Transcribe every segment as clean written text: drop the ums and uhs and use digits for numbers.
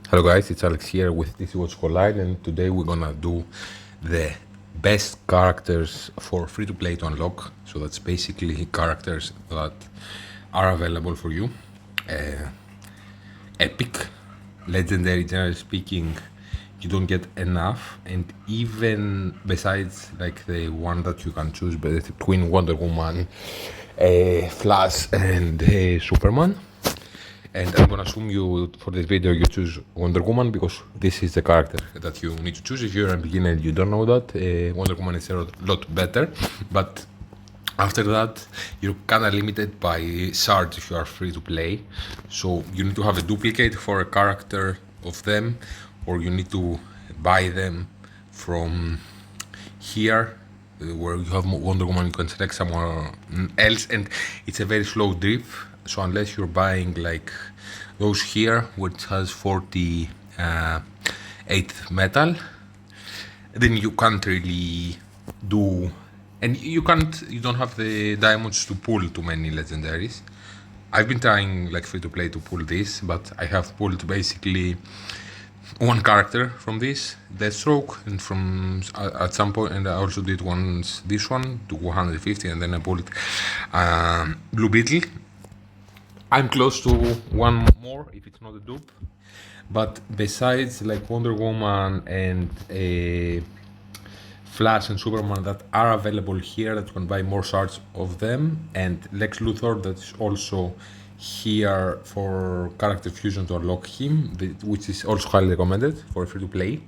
Hello guys, it's Alex here with DC Watch Collide, and today we're gonna do the best characters for free-to-play to unlock. So that's basically characters that are available for you. Epic, legendary, generally speaking, you don't get enough, and even besides like the one that you can choose between Wonder Woman, Flash, and Superman. And I'm gonna assume you, for this video, you choose Wonder Woman because this is the character that you need to choose. If you're a beginner and you don't know that, Wonder Woman is a lot better. But after that, you're kinda limited by shards if you are free to play. So you need to have a duplicate for a character of them, or you need to buy them from here where you have Wonder Woman. You can select someone else, and it's a very slow drip. So unless you're buying like those here, which has 48 metal, then you can't really do, and you don't have the diamonds to pull too many legendaries. I've been trying like free to play to pull this, but I have pulled basically one character from this, Deathstroke, and from at some point, and I also did once this one to 150, and then I pulled Blue Beetle. I'm close to one more if it's not a dupe, but besides like Wonder Woman and Flash and Superman that are available here, that you can buy more shards of them, and Lex Luthor that's also here for character fusion to unlock him, which is also highly recommended for free to play.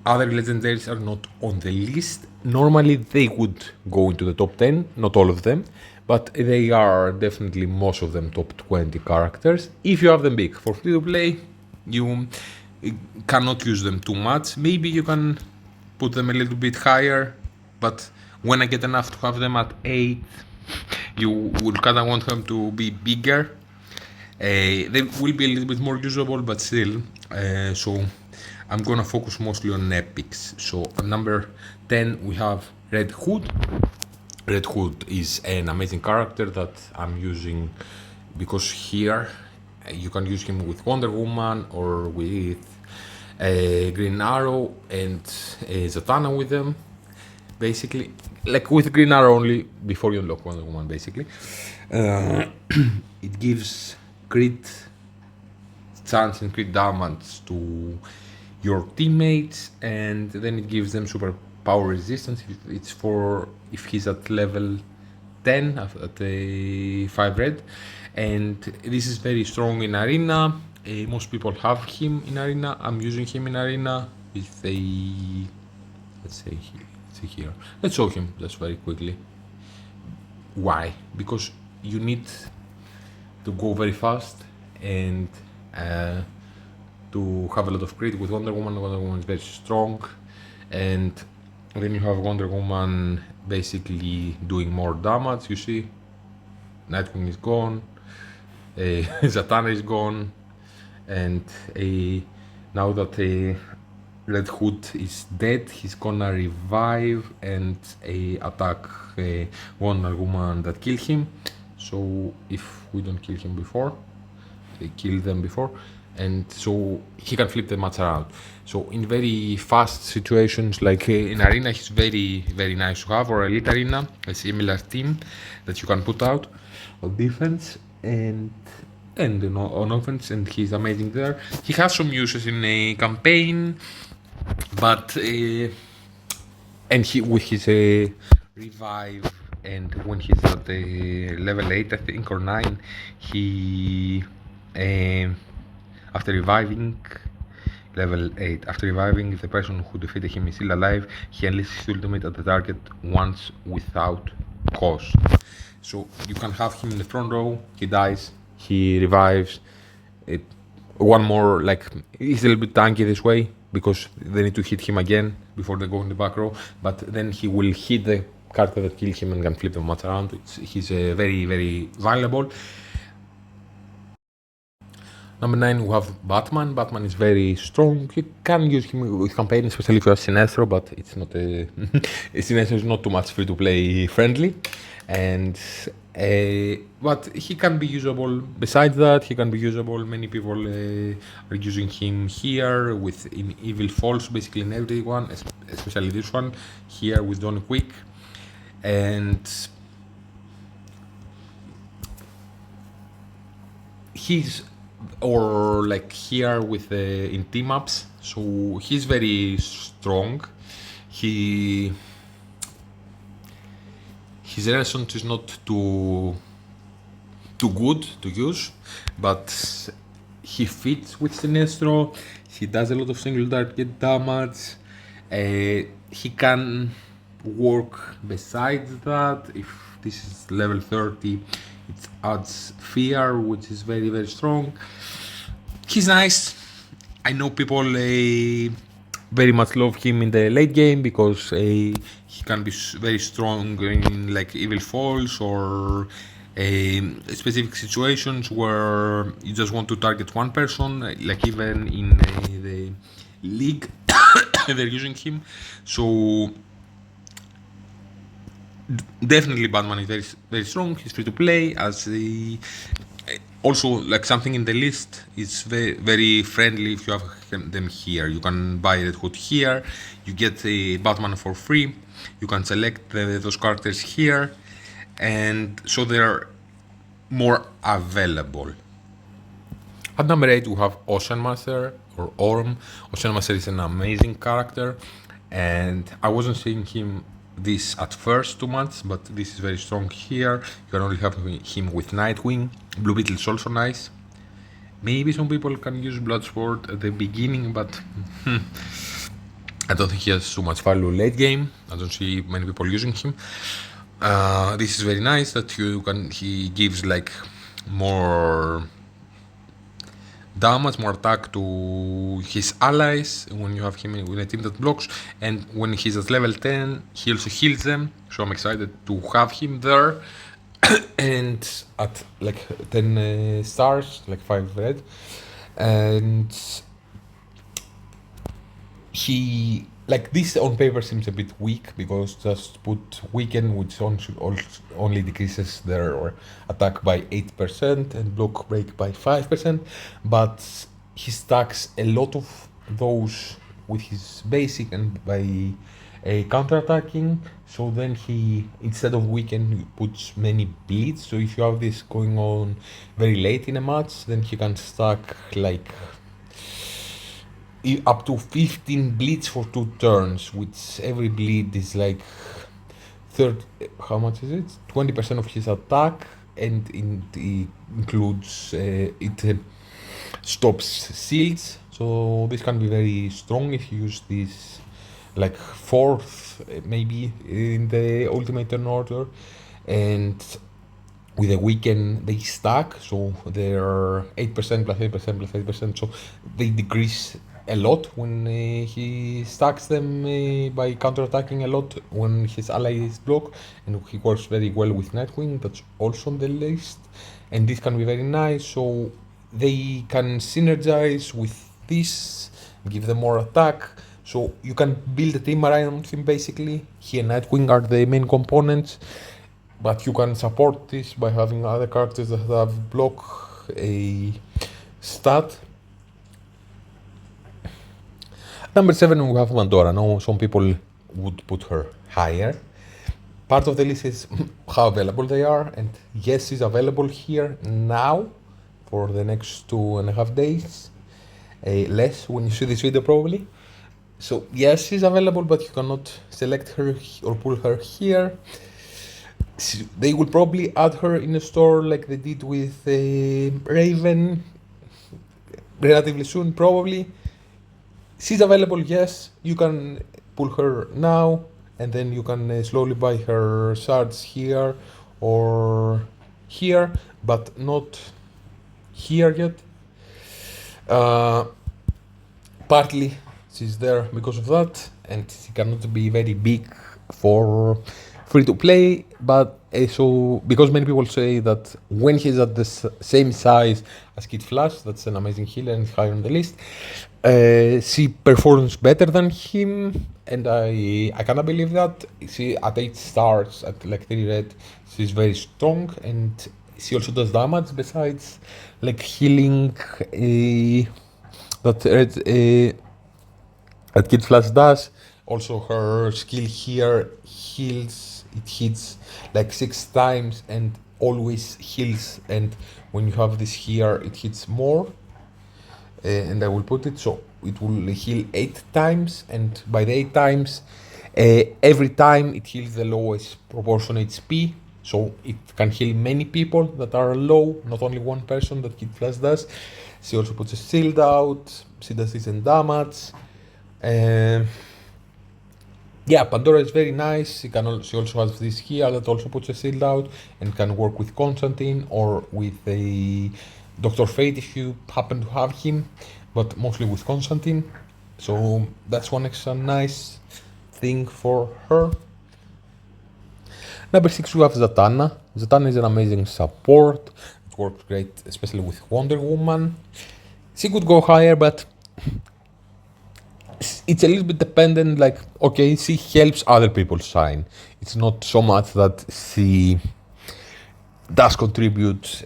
Other legendaries are not on the list. Normally they would go into the top 10, not all of them, but they are definitely most of them top 20 characters. If you have them big for free to play, you cannot use them too much. Maybe you can put them a little bit higher, but when I get enough to have them at 8, you will kind of want them to be bigger. They will be a little bit more usable, but still. So I'm gonna focus mostly on epics. So at number 10 we have Red Hood. Red Hood is an amazing character that I'm using because here you can use him with Wonder Woman or with Green Arrow and Zatana with them. Basically, like with Green Arrow only before you unlock Wonder Woman, basically. It gives crit chance and crit damage to your teammates, and then it gives them super power resistance. It's for if he's at level 10 at a 5 red, and this is very strong in arena. Most people have him in arena. I'm using him in arena with a, let's say here. Let's show him just very quickly. Why? Because you need to go very fast and to have a lot of crit with Wonder Woman. Wonder Woman is very strong, and then you have Wonder Woman basically doing more damage. You see, Nightwing is gone, Zatana is gone, and now that Red Hood is dead, he's gonna revive and attack Wonder Woman that killed him. So if we don't kill him before, they kill them before, and so he can flip the match around. So in very fast situations like in arena, he's very nice to have, or elite arena, a similar team that you can put out on defense and on offense, and he's amazing there. He has some uses in a campaign, but and he with his revive, and when he's at level 8 I think, or 9, he after reviving level 8, after reviving, if the person who defeated him is still alive, he unleashes his ultimate at the target once without cost. So you can have him in the front row, he dies, he revives. One more, like, he's a little bit tanky this way because they need to hit him again before they go in the back row, but then he will hit the character that killed him and can flip the match around. He's very valuable. Number 9, we have Batman. Batman is very strong. You can use him with campaign, especially if you have Sinestro, but it's not a Sinestro is not too much free to play friendly, and but he can be usable. Besides that, he can be usable. Many people are using him here with in Evil Falls, basically in everyone, especially this one here with Don Quick, and he's or like here with in team ups, so he's very strong. He his resonance is not too good to use, but he fits with Sinestro. He does a lot of single target damage. He can work besides that. If this is level 30, it adds fear, which is very, very strong. He's nice. I know people very much love him in the late game because he can be very strong in like Evil Falls or specific situations where you just want to target one person, like even in the league they're using him. So definitely Batman is very, very strong. He's free to play as the also like something in the list is very, very friendly. If you have them here, you can buy Red Hood here, you get a Batman for free, you can select those characters here, and so they're more available. At number 8 we have Ocean Master or Orm. Ocean Master is an amazing character, and I wasn't seeing him this at first too much, but this is very strong here. You can only have him with Nightwing. Blue Beetle is also nice. Maybe some people can use Bloodsport at the beginning, but I don't think he has too much value late game. I don't see many people using him. This is very nice that he gives like more damage, more attack to his allies when you have him in a team that blocks, and when he's at level 10 he also heals them, so I'm excited to have him there. And at like 10 stars, like 5 red, and he like this on paper seems a bit weak because just put weaken, which only decreases their attack by 8% and block break by 5%, but he stacks a lot of those with his basic and by counter attacking. So then he, instead of weaken, he puts many bleeds. So if you have this going on very late in a match, then he can stack like up to 15 bleeds for 2 turns, which every bleed is like how much is it? 20% of his attack, and it includes it stops shields. So this can be very strong if you use this like 4th maybe in the ultimate turn order, and with a weaken they stack, so they're 8% plus 8% plus 8%, so they decrease a lot when he stacks them by counter-attacking a lot when his allies block, and he works very well with Nightwing. That's also on the list, and this can be very nice, so they can synergize with this, give them more attack, so you can build a team around him basically. He and Nightwing are the main components, but you can support this by having other characters that have block a stat. Number 7 we have Pandora. Now some people would put her higher. Part of the list is how available they are, and yes, she's available here now for the next 2.5 days. Less when you see this video probably. So yes, she's available, but you cannot select her or pull her here. They will probably add her in a store like they did with Raven relatively soon, probably. She's available, yes. You can pull her now, and then you can slowly buy her shards here or here, but not here yet. Partly she's there because of that, and she cannot be very big for free to play, but So because many people say that when he's at the same size as Kid Flash, that's an amazing healer and high on the list. She performs better than him, and I cannot believe that. She at 8 stars at like 3 red, she's very strong, and she also does damage besides like healing. That red that Kid Flash does. Also, her skill here heals. It hits like 6 times and always heals. And when you have this here, it hits more. And I will put it so it will heal 8 times. And by the 8 times, every time it heals the lowest proportion HP. So it can heal many people that are low, not only one person that Kid Flash does. She also puts a shield out. She does decent damage. Yeah, Pandora is very nice. She also has this here that also puts a shield out and can work with Constantine or with a Dr. Fate if you happen to have him, but mostly with Constantine. So that's one extra nice thing for her. Number 6 we have Zatana. Zatana is an amazing support. It works great, especially with Wonder Woman. She could go higher, but it's a little bit dependent, like, okay, she helps other people shine. It's not so much that she does contribute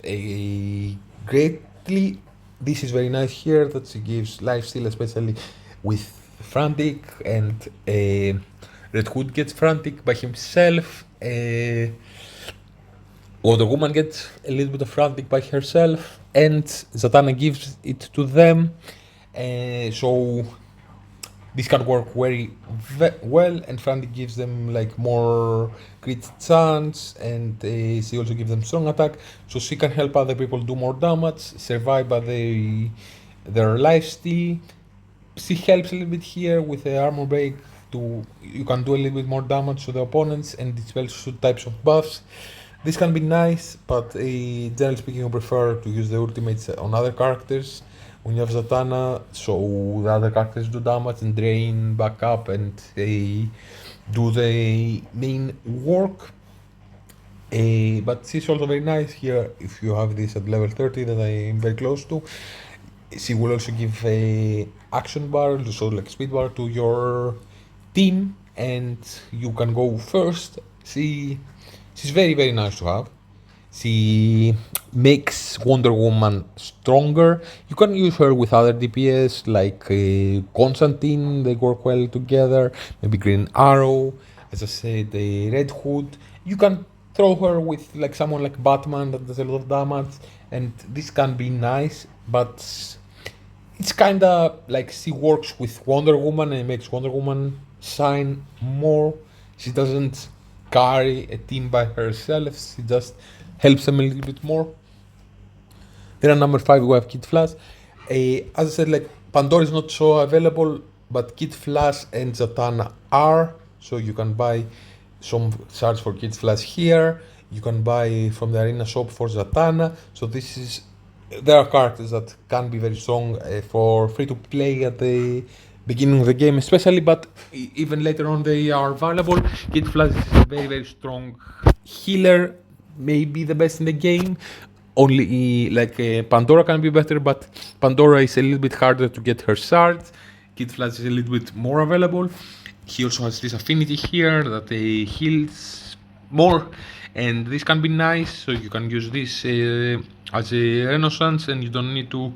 greatly. This is very nice here that she gives lifesteal, especially with Frantic, and Red Hood gets Frantic by himself. Wonder Woman gets a little bit of Frantic by herself, and Zatana gives it to them. So this can work very well, and Frantic gives them like more crit chance, and she also gives them strong attack, so she can help other people do more damage, survive by their lifesteal. She helps a little bit here with the armor break. You can do a little bit more damage to the opponents, and dispels 2 types of buffs. This can be nice, but generally speaking, I prefer to use the ultimates on other characters. When you have Zatana, so the other characters do damage and drain back up, and they do the main work. But she's also very nice here. If you have this at level 30 that I am very close to, she will also give a action bar, so like speed bar to your team, and you can go first. She's very, very nice to have. She makes Wonder Woman stronger. You can use her with other DPS like Constantine, they work well together. Maybe Green Arrow, as I said, Red Hood. You can throw her with like someone like Batman that does a lot of damage, and this can be nice, but it's kinda like she works with Wonder Woman and makes Wonder Woman shine more. She doesn't carry a team by herself, she just helps them a little bit more. Then at number 5 we have Kid Flash. As I said, like Pandora is not so available, but Kid Flash and Zatana are. So you can buy some shards for Kid Flash here. You can buy from the arena shop for Zatana. So there are characters that can be very strong for free to play at the beginning of the game especially, but even later on they are valuable. Kid Flash is a very, very strong healer, maybe the best in the game. Only like Pandora can be better, but Pandora is a little bit harder to get her shards. Kid Flash is a little bit more available. He also has this affinity here that heals more, and this can be nice, so you can use this as a renaissance, and you don't need to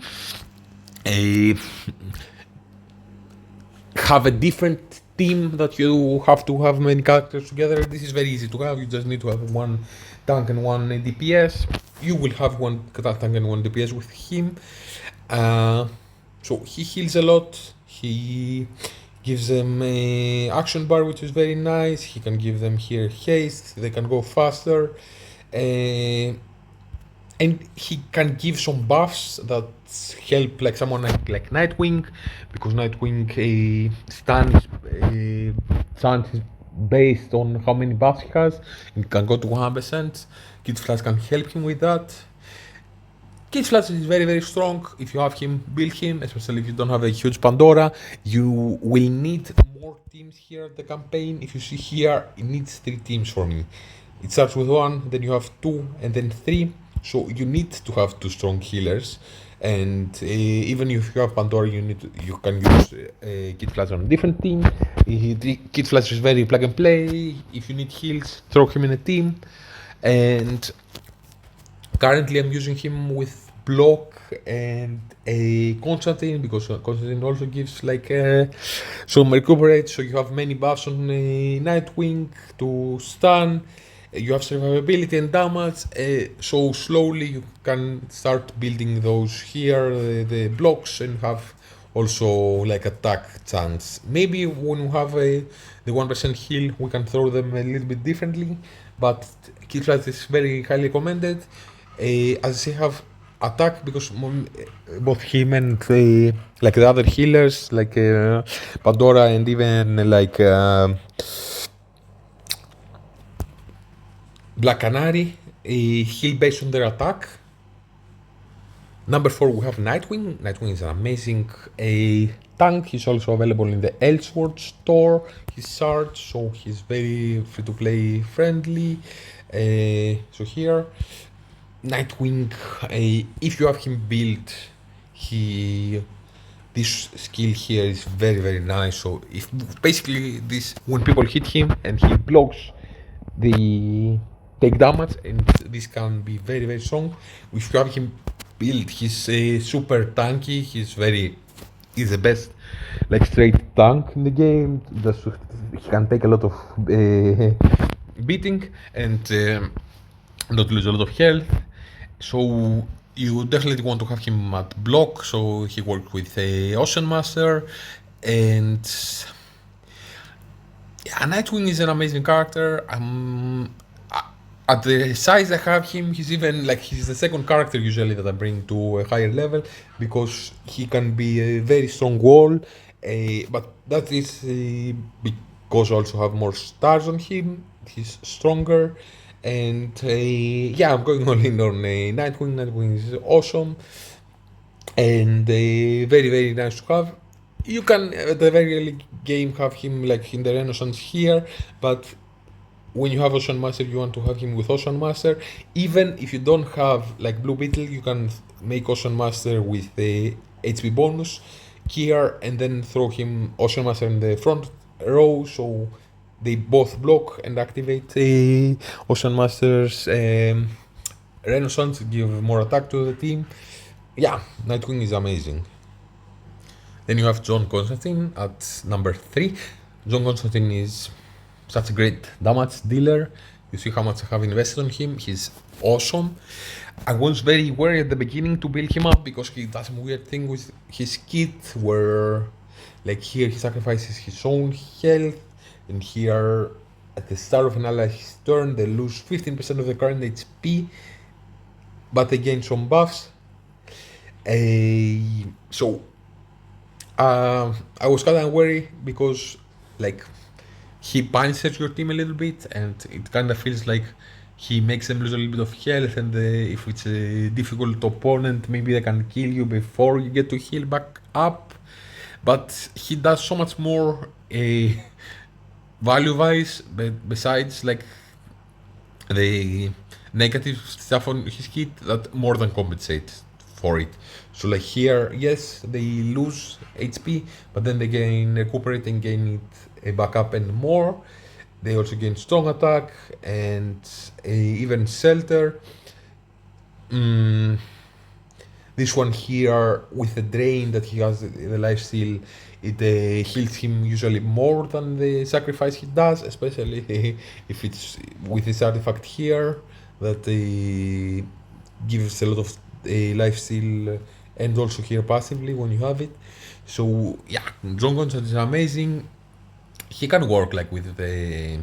have a different team that you have to have many characters together. This is very easy to have. You just need to have one tank and one DPS. You will have one tank and one DPS with him. So he heals a lot. He gives them a action bar, which is very nice. He can give them here haste. They can go faster. And he can give some buffs that help like someone like Nightwing, because Nightwing stun is based on how many buffs he has. It can go to 100%. Kid Flash can help him with that. Kid Flash is very, very strong. If you have him, build him, especially if you don't have a huge Pandora. You will need more teams here at the campaign. If you see here, it needs 3 teams for me. It starts with 1, then you have 2, and then 3. So you need to have 2 strong healers. And even if you have Pandora, you can use Kid Flash on a different team. Kid Flash is very plug and play. If you need heals, throw him in a team. And currently I'm using him with block and a Constantine, because Constantine also gives like some recuperate, so you have many buffs on Nightwing to stun. You have survivability and damage, so slowly you can start building those here, the blocks, and have also like attack chance. Maybe when we have the 1% heal, we can throw them a little bit differently, but Kid Flash is very highly recommended. As I have attack, because both him and like the other healers, like Pandora and even like Black Canary, heal based on their attack. Number 4, we have Nightwing. Nightwing is an amazing tank. He's also available in the Elsword store. He's Sarge, so he's very free to play friendly. So here, Nightwing, if you have him built, this skill here is very nice. So if basically this, when people hit him and he blocks, the take damage, and this can be very strong. If you have him built, he's super tanky. He's the best like straight tank in the game. Just he can take a lot of beating and not lose a lot of health. So you definitely want to have him at block, so he works with Ocean Master. And yeah, Nightwing is an amazing character. At the size I have him, he's the second character usually that I bring to a higher level, because he can be a very strong wall. But that is because I also have more stars on him. He's stronger. And yeah, I'm going all in on Nightwing. Nightwing is awesome and very nice to have. You can at the very early game have him like in the Renaissance here, but when you have Ocean Master, you want to have him with Ocean Master. Even if you don't have like Blue Beetle, you can make Ocean Master with the HP bonus here, and then throw him Ocean Master in the front row, so they both block and activate Ocean Master's Renaissance, give more attack to the team. Yeah, Nightwing is amazing. Then you have John Constantine at number 3. John Constantine is such a great damage dealer. You see how much I have invested on him. He's awesome. I was very worried at the beginning to build him up, because he does some weird thing with his kit where like here he sacrifices his own health, and here at the start of an ally's turn they lose 15% of the current HP, but they gain some buffs. So I was kind of worried, because like he punishes your team a little bit, and it kind of feels like he makes them lose a little bit of health, and if it's a difficult opponent, maybe they can kill you before you get to heal back up. But he does so much more value-wise, besides like the negative stuff on his kit, that more than compensates for it. So like here, yes, they lose HP, but then they gain recuperate and gain it back up and more. They also gain strong attack and even shelter. This one here with the drain that he has, the lifesteal, it heals him usually more than the sacrifice he does, especially if it's with this artifact here that gives a lot of lifesteal, and also here passively when you have it. So yeah, John Constantine is amazing. He can work like with the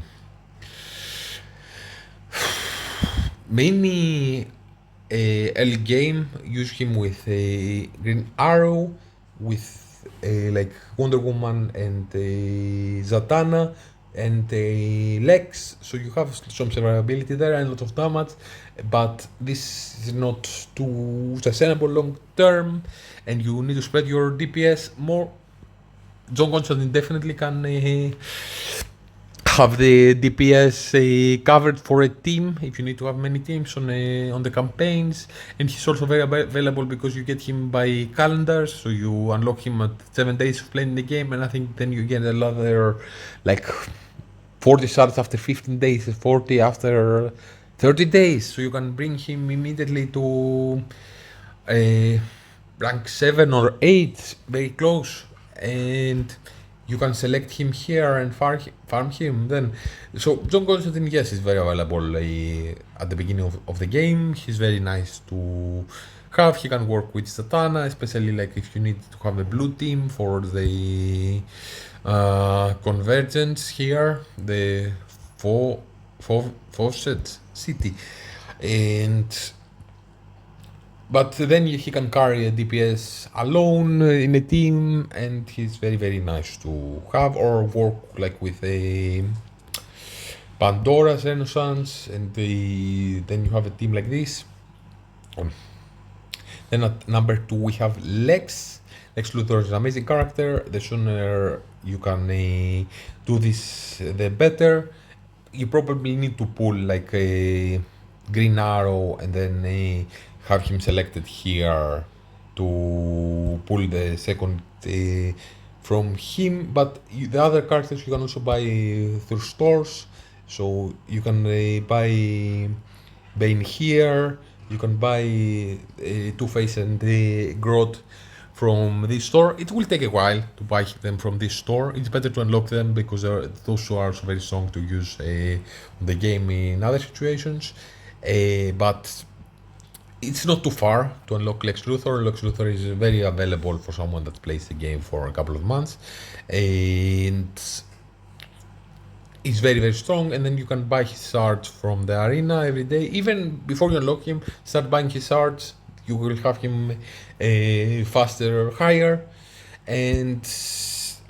mainly early game. Use him with a Green Arrow, with like Wonder Woman and Zatana and Lex, so you have some survivability there and a lot of damage, but this is not too sustainable long term, and you need to spread your DPS more. John Constantine definitely can have the DPS covered for a team if you need to have many teams on the campaigns, and he's also very available because you get him by calendars, so you unlock him at 7 days of playing the game, and I think then you get another like 40 shards after 15 days, 40 after 30 days, so you can bring him immediately to rank 7 or 8, very close, and you can select him here and farm him then. So John Constantine, yes, is very available at the beginning of the game. He's very nice to have. He can work with Zatana, especially like if you need to have a blue team for the convergence here, the Fawcett City, but then he can carry a DPS alone in a team, and he's very, very nice to have, or work like with a Pandora's Renaissance, and then you have a team like this. Then at number 2 we have Lex. Lex Luthor is an amazing character. The sooner you can do this, the better. You probably need to pull like a Green Arrow and then have him selected here to pull the second from him, but the other characters you can also buy through stores, so you can buy Bane here, you can buy Two-Face and Grodd from this store. It will take a while to buy them from this store. It's better to unlock them because those two are also very strong to use the game in other situations, but it's not too far to unlock Lex Luthor. Lex Luthor is very available for someone that plays the game for a couple of months, and he's very, very strong. And then you can buy his shards from the arena every day. Even before you unlock him, start buying his shards. You will have him faster, higher. And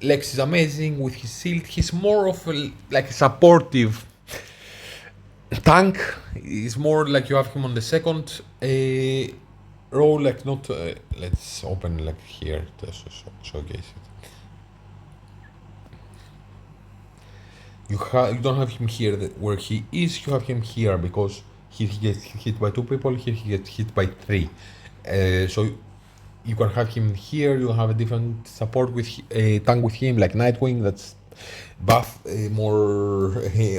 Lex is amazing with his shield. He's more of like a supportive tank. Is more like you have him on the second row, like not. Let's open like here to showcase it. You don't have him here where he is. You have him here because he gets hit by 2 people. Here he gets hit by 3. So you can have him here. You have a different support with a tank with him, like Nightwing. That's buff, more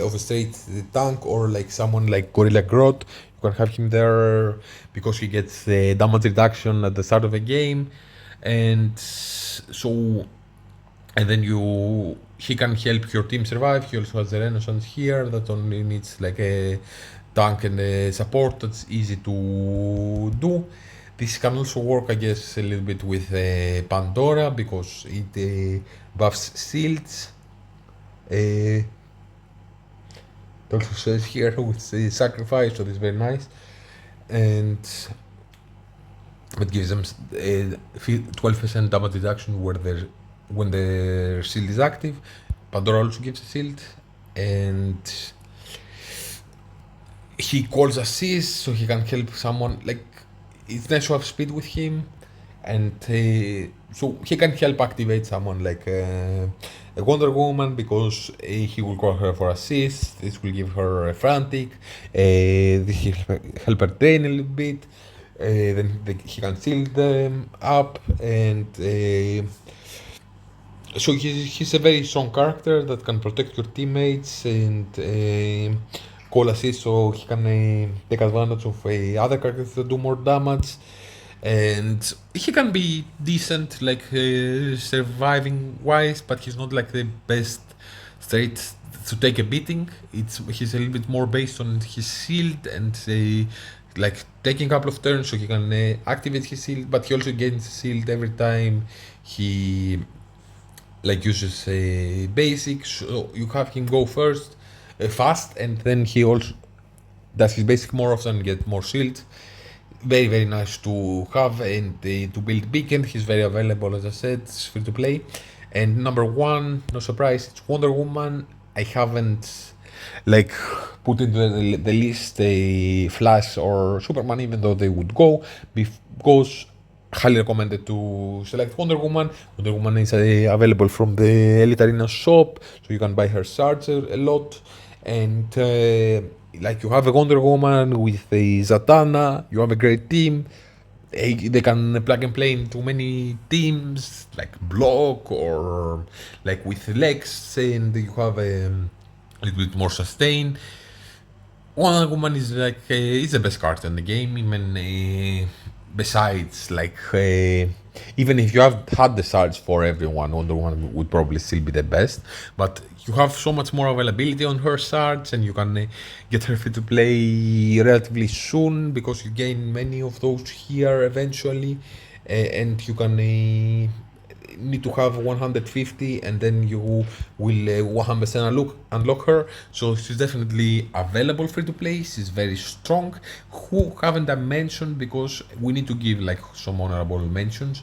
of a straight tank, or like someone like Gorilla Grodd. You can have him there because he gets damage reduction at the start of a game, and then he can help your team survive. He also has the Renaissance here that only needs like a tank and a support. That's easy to do. This can also work, I guess, a little bit with Pandora because it buffs shields. It also says here with the sacrifice, so it's very nice, and it gives them 12% damage reduction when the shield is active. Pandora also gives a shield, and he calls assist, so he can help someone. Like, it's nice to have speed with him, and so he can help activate someone like a Wonder Woman because he will call her for assist. This will give her a frantic. This will help her train a little bit. Then he can shield them up, and so he's a very strong character that can protect your teammates and call assist, so he can take advantage of other characters that do more damage. And he can be decent, like surviving wise, but he's not like the best straight to take a beating. He's a little bit more based on his shield and like taking a couple of turns, so he can activate his shield, but he also gains shield every time he like uses a basic. So you have him go first fast, and then he also does his basic more often and get more shield. Very, very nice to have, and to build beacon. He's very available, as I said. It's free to play. And number 1, no surprise, it's Wonder Woman. I haven't like put into the list a Flash or Superman, even though they would go, because highly recommended to select Wonder Woman. Wonder Woman is available from the Elite Arena shop, so you can buy her shards a lot. And like you have a Wonder Woman with a Zatana, you have a great team. They can plug and play into many teams, like block or like with Lex, and you have a little bit more sustain. Wonder Woman is like is the best character in the game. Even besides, like even if you have had the shards for everyone, Wonder Woman would probably still be the best. But you have so much more availability on her shards, and you can get her free to play relatively soon because you gain many of those here eventually, and you can. Need to have 150 and then you will 100% unlock her, so she's definitely available free to play. She's very strong. Who haven't I mentioned, because we need to give like some honorable mentions,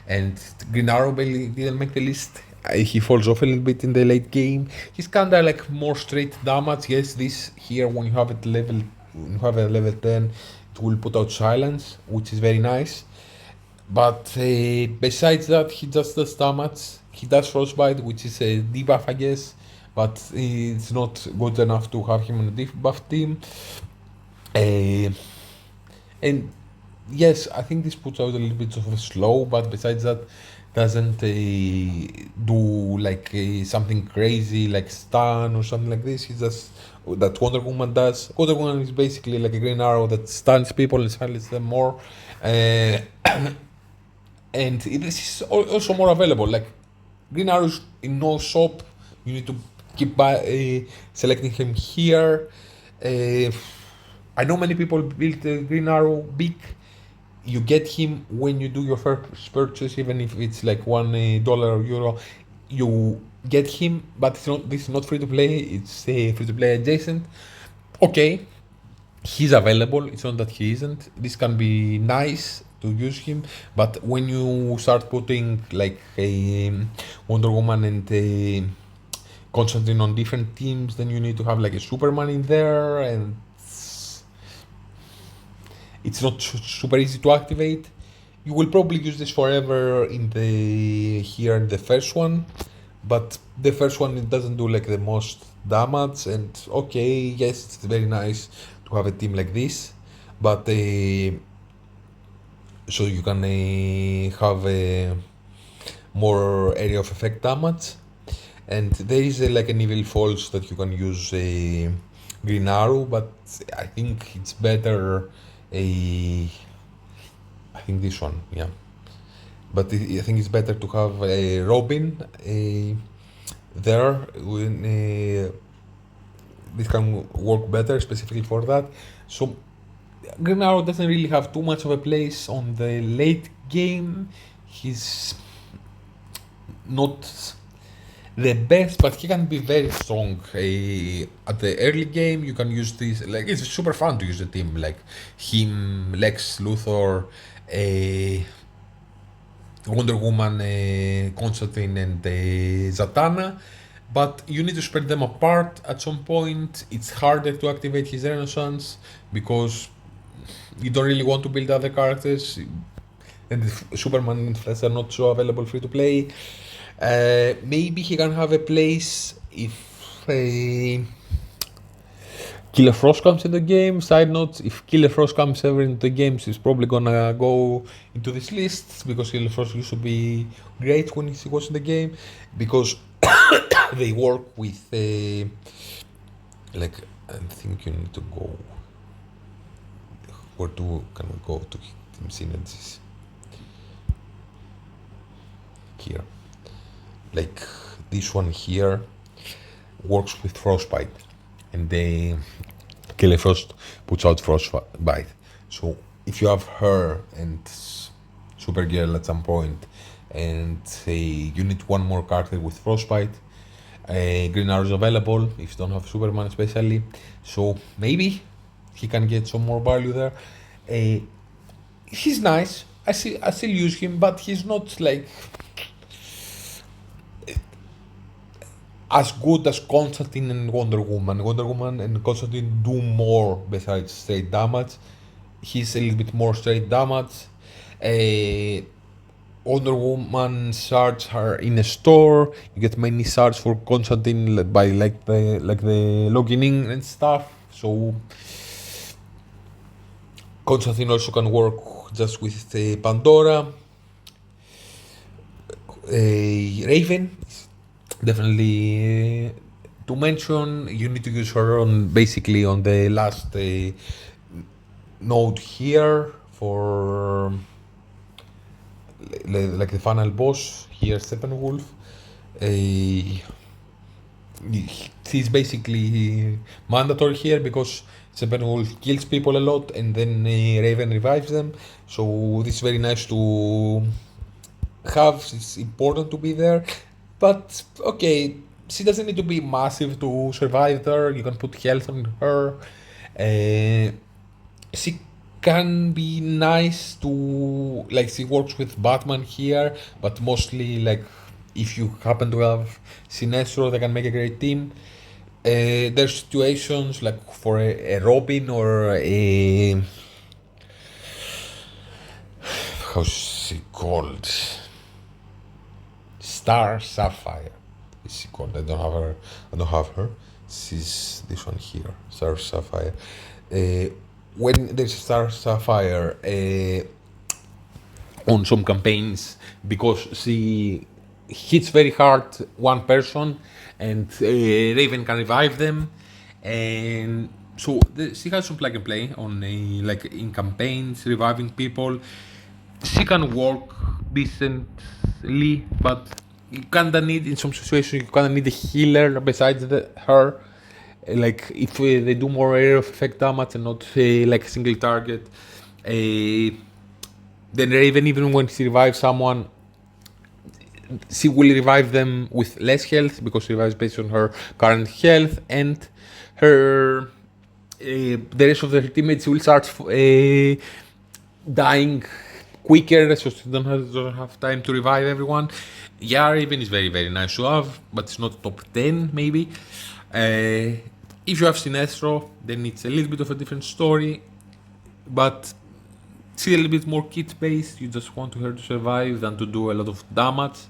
and Green Arrow barely didn't make the list. He falls off a little bit in the late game. He's kinda like more straight damage. Yes, this here when you have it level, when you have a level 10, it will put out silence, which is very nice. But besides that, he just does damage. He does frostbite, which is a debuff, I guess, but it's not good enough to have him on a debuff team. And yes, I think this puts out a little bit of a slow, but besides that, doesn't do like something crazy like stun or something like this. He just that Wonder Woman does. Wonder Woman is basically like a Green Arrow that stuns people and silences them more. Uh, and this is also more available. Like Green Arrows in no shop, you need to keep selecting him here. I know many people build Green Arrow big. You get him when you do your first purchase, even if it's like $1 or euro. You get him, but it's not. This is not free to play. It's free to play adjacent. Okay, he's available. It's not that he isn't. This can be nice to use him, but when you start putting like a Wonder Woman and a Constantine on different teams, then you need to have like a Superman in there, and it's not super easy to activate. You will probably use this forever in the first one, but the first one it doesn't do like the most damage. And okay, yes, it's very nice to have a team like this, but so you can have more area of effect damage. And there is like an evil falls that you can use Green Arrow, but I think it's better. I think this one, yeah. But I think it's better to have a Robin there. When this can work better specifically for that. So Green Arrow doesn't really have too much of a place on the late game. He's not the best, but he can be very strong. At the early game, you can use this. Like it's super fun to use a team like him, Lex Luthor, Wonder Woman, Constantine, and Zatana. But you need to spread them apart at some point. It's harder to activate his Renaissance because you don't really want to build other characters, and Superman and Flash are not so available free to play. Maybe he can have a place if Killer Frost comes in the game. Side note, if Killer Frost comes ever into the games, he's probably gonna go into this list because Killer Frost used to be great when he was in the game, because they work with like, I think you need to go. Where can we go to team synergies? Here. Like this one here works with Frostbite, and the Killer Frost puts out Frostbite. So if you have her and Supergirl at some point, and you need one more character with Frostbite, Green Arrow is available if you don't have Superman especially. So maybe he can get some more value there. He's nice. I still use him, but he's not like as good as Constantine and Wonder Woman. Wonder Woman and Constantine do more besides straight damage. He's a little bit more straight damage. Uh, Wonder Woman shards are in a store. You get many shards for Constantine by the logging in and stuff. So Constantine also can work just with Pandora. Raven, definitely to mention. You need to use her on basically on the last node here for like the final boss here, Steppenwolf. He's basically mandatory here because Steppenwolf kills people a lot and then Raven revives them. So this is very nice to have. It's important to be there, but okay, she doesn't need to be massive to survive there. You can put health on her. She can be nice to, like, she works with Batman here, but mostly like if you happen to have Sinestro, they can make a great team. There's situations like for a Robin or a, how's she called? Star Sapphire. Is she called? I don't have her. I don't have her. She's this one here, Star Sapphire. When there's Star Sapphire on some campaigns, because she hits very hard one person, and Raven can revive them, and so she has some plug and play on like in campaigns, reviving people. She can work decently, but you kinda need, in some situations, you kinda need a healer besides her. Like if they do more area of effect damage and not like a single target. Then Raven, even when she revives someone, she will revive them with less health because she revives based on her current health, and her the rest of her teammates will start dying quicker, so she don't have time to revive everyone. Yeah, Raven is very, very nice to have, but it's not top 10 maybe. If you have Sinestro, then it's a little bit of a different story, but still a little bit more kit based. You just want her to survive than to do a lot of damage.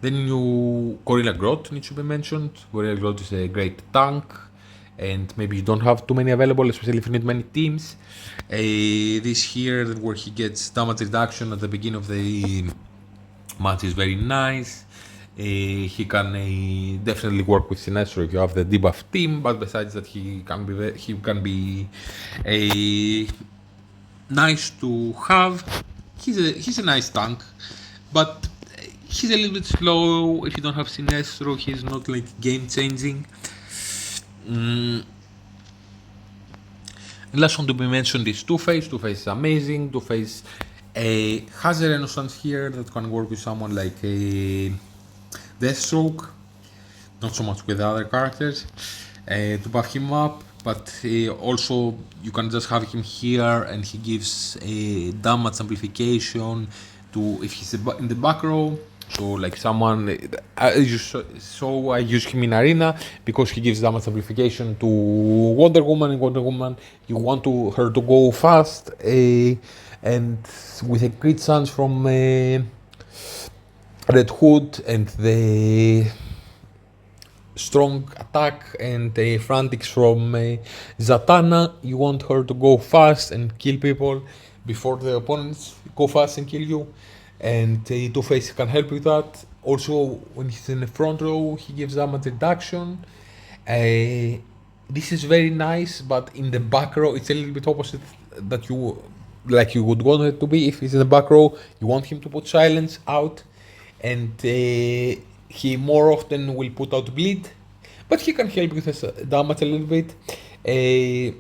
Then you Gorilla Grodd needs to be mentioned. Gorilla Grodd is a great tank, and maybe you don't have too many available, especially if you need many teams. This here, where he gets damage reduction at the beginning of the match, is very nice. He can definitely work with Sinestro if you have the debuff team, but besides that, he can be a nice to have. He's a nice tank, but he's a little bit slow. If you don't have Sinestro, he's not like game changing. The last one to be mentioned is Two-Face. Two-Face is amazing. Two-Face has a Renaissance here that can work with someone like a Deathstroke, not so much with other characters, to buff him up, but also you can just have him here and he gives a damage amplification to, if he's in the back row. So like someone, I use him in arena because he gives damage amplification to Wonder Woman. And Wonder Woman, you want her to go fast, and with a crit chance from Red Hood and the strong attack and the frantics from Zatana, you want her to go fast and kill people before the opponents go fast and kill you. And Two-Face can help with that. Also, when he's in the front row, he gives damage reduction. This is very nice, but in the back row, it's a little bit opposite that you would want it to be. If he's in the back row, you want him to put silence out, and he more often will put out bleed, but he can help with his damage a little bit. If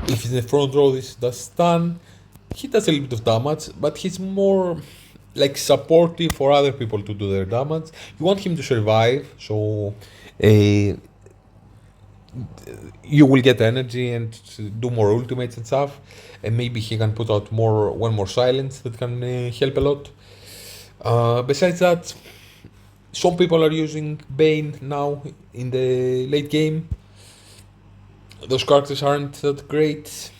he's in the front row, this does stun. He does a little bit of damage, but he's more like supportive for other people to do their damage. You want him to survive, so you will get energy and do more ultimates and stuff, and maybe he can put out one more silence that can help a lot. Besides that, some people are using Bane now in the late game. Those characters aren't that great.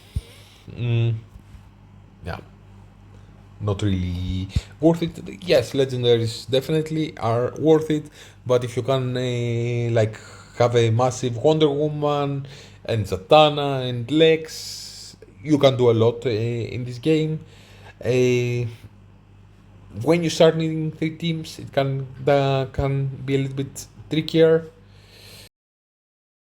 Yeah, not really worth it. Yes, legendaries definitely are worth it, but if you can like have a massive Wonder Woman and Zatana and Lex, you can do a lot in this game. Uh, when you start needing three teams, it can be a little bit trickier.